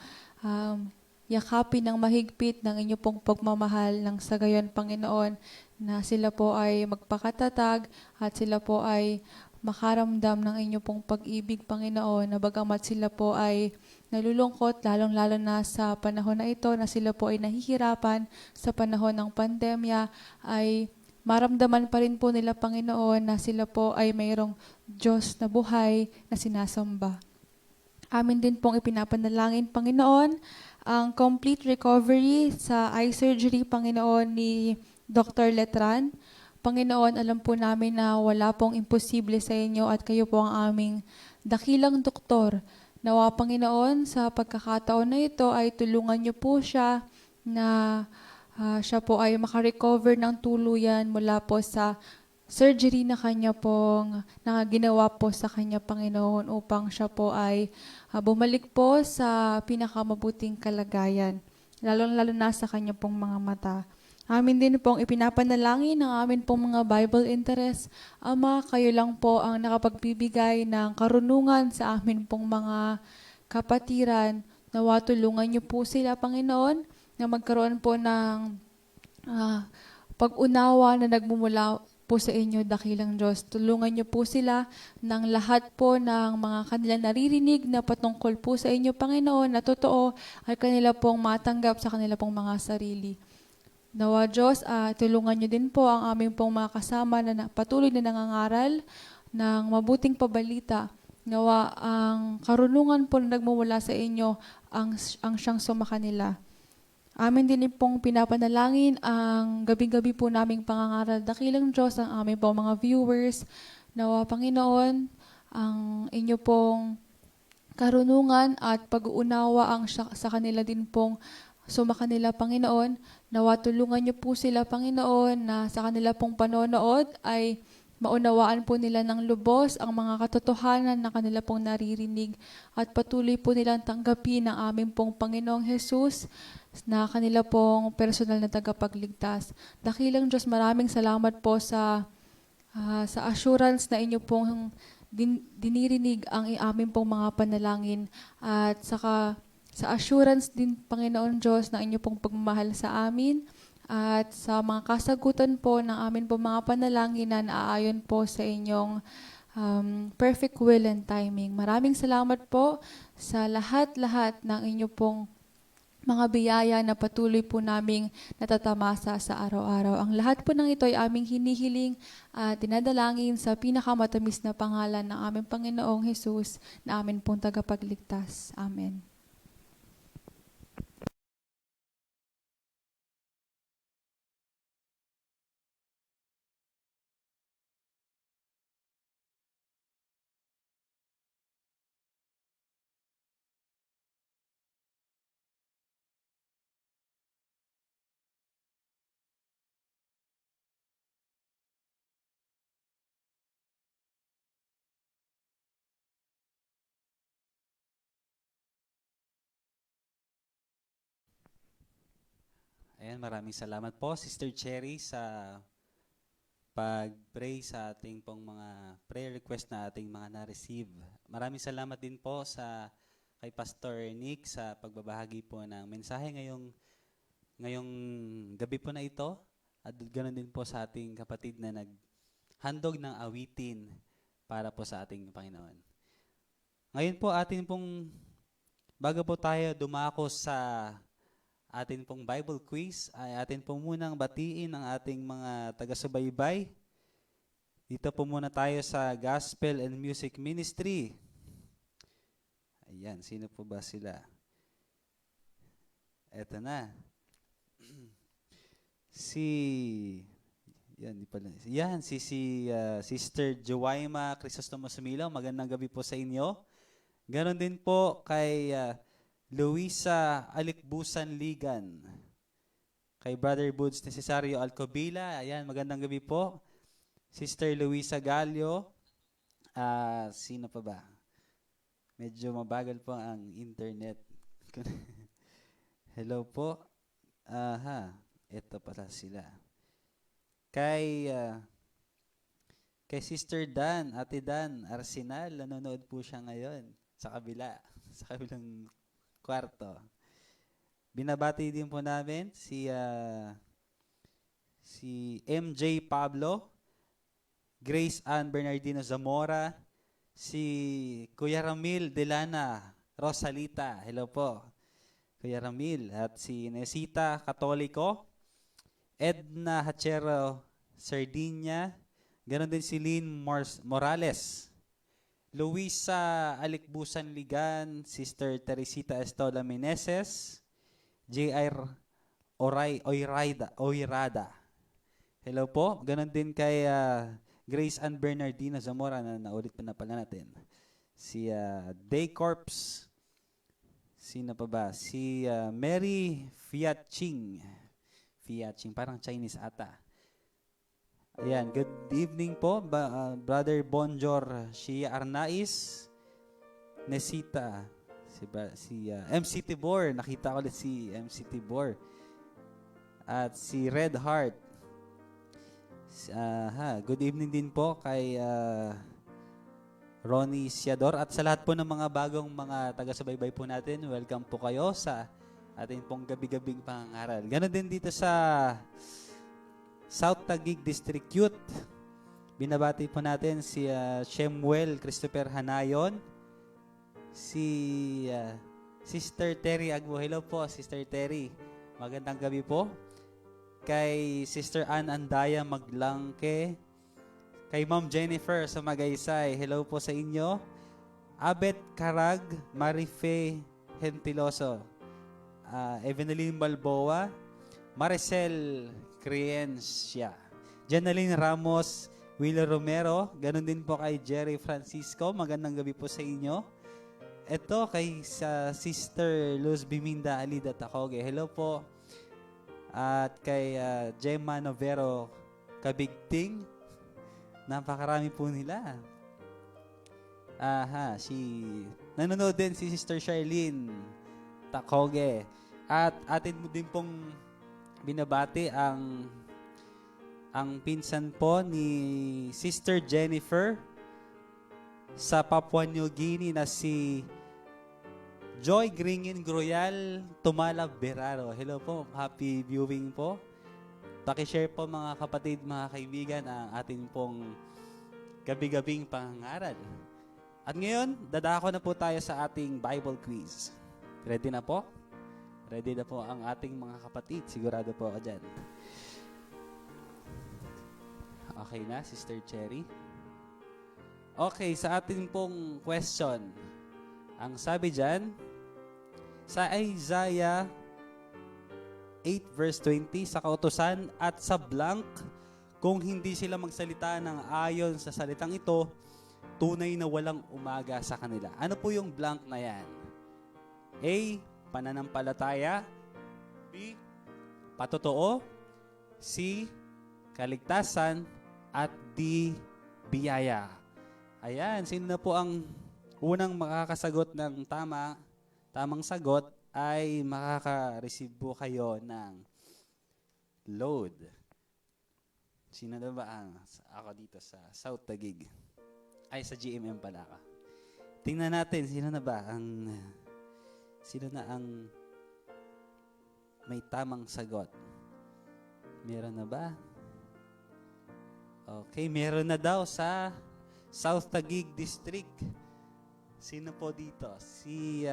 yakapin ng mahigpit ng inyo pong pagmamahal, ng sa gayon Panginoon, na sila po ay magpakatatag at sila po ay makaramdam ng inyo pong pag-ibig, Panginoon, na bagamat sila po ay nalulungkot, lalong-lalo na sa panahon na ito, na sila po ay nahihirapan sa panahon ng pandemya, ay maramdaman pa rin po nila, Panginoon, na sila po ay mayroong Diyos na buhay na sinasamba. Amin din pong ipinapanalangin, Panginoon, ang complete recovery sa eye surgery, Panginoon, ni Dr. Letran. Panginoon, alam po namin na wala pong imposible sa inyo at kayo po ang aming dakilang doktor. Nawa, Panginoon, sa pagkakataon na ito ay tulungan niyo po siya na siya po ay makarecover ng tuluyan mula po sa surgery na kanya pong ginawa po sa kanya, Panginoon, upang siya po ay bumalik po sa pinakamabuting kalagayan, lalo-lalo na sa kanya pong mga mata. Amin din pong ipinapanalangin ng amin pong mga Bible interest. Ama, kayo lang po ang nakapagbibigay ng karunungan sa amin pong mga kapatiran. Nawa tulungan niyo po sila, Panginoon, na magkaroon po ng pag-unawa na nagmumula po sa inyo, dakilang Diyos. Tulungan niyo po sila ng lahat po ng mga kanilang naririnig na patungkol po sa inyo, Panginoon, na totoo ay kanila pong matanggap sa kanila pong mga sarili. Nawa Diyos, tulungan niyo din po ang aming pong mga kasama na patuloy na nangangaral ng mabuting pabalita. Nawa ang karunungan po na nagmumula sa inyo ang siyang sumakanila. Amin din pong pinapanalangin ang gabi-gabi po naming pangangaral, dakilang Diyos, ang aming pong mga viewers. Nawa Panginoon, ang inyo pong karunungan at pag-uunawa ang sa kanila din pong sumakanila, Panginoon. Nawa tulungan niyo po sila, Panginoon, na sa kanila pong panonood ay maunawaan po nila ng lubos ang mga katotohanan na kanila pong naririnig at patuloy po nilang tanggapin ang aming pong Panginoong Jesus na kanila pong personal na tagapagligtas. Dakilang Diyos, maraming salamat po sa assurance na inyo pong dinirinig ang aming pong mga panalangin at saka sa assurance din, Panginoon Diyos, na inyo pong pagmamahal sa amin at sa mga kasagutan po ng amin po mga panalangin na naaayon po sa inyong perfect will and timing. Maraming salamat po sa lahat-lahat ng inyo pong mga biyaya na patuloy po naming natatamasa sa araw-araw. Ang lahat po ng ito ay aming hinihiling at dinadalangin sa pinakamatamis na pangalan ng aming Panginoong Jesus na amin pong tagapagligtas. Amen. Ayan, maraming salamat po, Sister Cherry, sa pag-pray sa ating pong mga prayer request na ating mga na-receive. Maraming salamat din po kay Pastor Nick sa pagbabahagi po ng mensahe ngayong gabi po na ito. At ganoon din po sa ating kapatid na naghandog ng awitin para po sa ating Panginoon. Ngayon po bago po tayo dumako sa atin pong Bible quiz, ay atin po munang batiin ang ating mga taga-subaybay. Dito po muna tayo sa Gospel and Music Ministry. Ayan, sino po ba sila? Eto na. Si yan, di pala. Yan, Sister Joaima Crisostomo Sumilaw. Magandang gabi po sa inyo. Ganon din po kay Luisa Alikbusan Ligan. Kay Brother Buds Necesario Alcobila. Ayan, magandang gabi po. Sister Luisa Gallo. Sino pa ba? Medyo mabagal po ang internet. Hello po. Ito pala sila. Kay Sister Dan, Ate Dan Arsenal, nanonood po siya ngayon sa kabilang kwarto. Binabati din po namin si MJ Pablo, Grace Ann Bernardino Zamora, si Kuya Ramil Delana Rosalita. Hello po, Kuya Ramil. At si Nesita Katoliko, Edna Hachero Sardinia, ganon din si Lynn Morales, Luisa Alikbusan Ligan, Sister Teresita Estola Meneses, J.R. Oirada. Hello po. Ganon din kay Grace Ann Bernardino Zamora na naulit pa na pala natin. Si Daycorps. Sino pa ba? Si Mary Fiatching, parang Chinese ata. Ayan, good evening po, Brother Bonjor Shia Arnaiz, Nesita, si MC Tibor, nakita ko ulit si MC Tibor. At si Red Heart. Good evening din po kay Ronnie Siador. At sa lahat po ng mga bagong mga taga-subaybay po natin, welcome po kayo sa ating pong gabi-gabing pangangaral. Ganon din dito sa South Taguig District Youth. Binabati po natin si Shemuel Christopher Hanayon, si Sister Terry Agbo. Hello po, Sister Terry. Magandang gabi po. Kay Sister Ann Andaya Maglangke, kay Ma'am Jennifer sa Magaysay. Hello po sa inyo. Abet Karag, Marife Hentiloso, Evangeline Balboa, Maricel Creencia, Janeline Ramos, Willa Romero, ganun din po kay Jerry Francisco. Magandang gabi po sa inyo. Ito kay sa Sister Luz Biminda Alida Tacoge. Hello po. At kay Gemma Novero Kabigting. Napakarami po nila. Nanonood din si Sister Charlene Tacoge. At atin mo din pong binabati ang pinsan po ni Sister Jennifer sa Papua New Guinea na si Joy Gringin Groyal Tumala Beraro. Hello po, happy viewing po. Paki-share po mga kapatid, mga kaibigan, ang ating pong gabi-gabing pangangaral. At ngayon, dadako na po tayo sa ating Bible quiz. Ready na po? Ready na po ang ating mga kapatid. Sigurado po ako dyan. Okay na, Sister Cherry? Okay, sa ating pong question. Ang sabi dyan, sa Isaiah 8 verse 20, sa kautusan at sa blank, kung hindi sila magsalita ng ayon sa salitang ito, tunay na walang umaga sa kanila. Ano po yung blank na yan? A, pananampalataya. B, patotoo. C, kaligtasan. At D, biyaya. Ayan, sino na po ang unang makakasagot ng tamang sagot ay makaka-receive po kayo ng load. Sino na ba ako dito sa South Taguig? Ay, sa GMM pala ako. Tingnan natin, sino na ang may tamang sagot? Meron na ba? Okay, meron na daw sa South Taguig District. Sino po dito? Si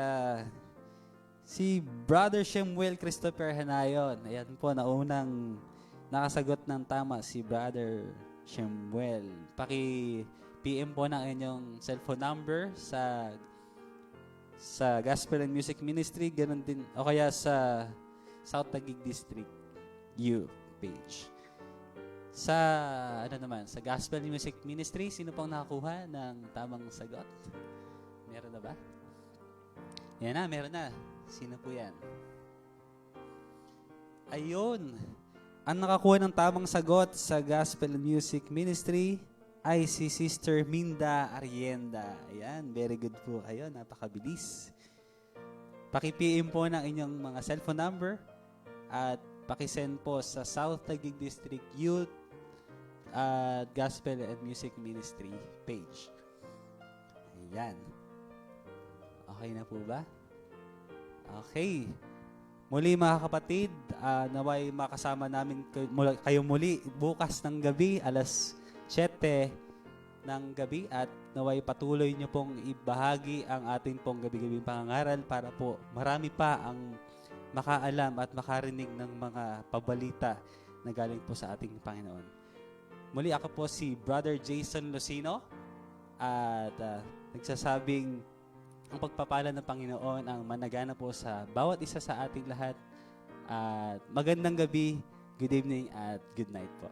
Brother Shemuel Christopher Hanayon. Ayan po, naunang nakasagot ng tama si Brother Shemuel. Paki-PM po ng inyong cellphone number sa Gospel and Music Ministry. Ganun din. O kaya sa South Taguig District Youth page. Sa sa Gospel Music Ministry, sino pang nakakuha ng tamang sagot? Meron na ba? Yan na, meron na. Sino po yan? Ayun. Ang nakakuha ng tamang sagot sa Gospel Music Ministry ay si Sister Minda Arienda. Ayan, very good po kayo. Napakabilis. Paki-PM po ng inyong mga cellphone number at paki-send po sa South Taguig District Youth Gospel and Music Ministry page. Ayan. Okay na po ba? Okay. Muli mga kapatid, naway makasama namin kayo muli bukas ng gabi, alas 7 ng gabi, at naway patuloy nyo pong ibahagi ang ating pong gabi-gabing pangangaral para po marami pa ang makaalam at makarinig ng mga pabalita na galing po sa ating Panginoon. Muli ako po si Brother Jason Lucino at nagsasabing ang pagpapala ng Panginoon ang managana po sa bawat isa sa ating lahat. At magandang gabi, good evening at good night po.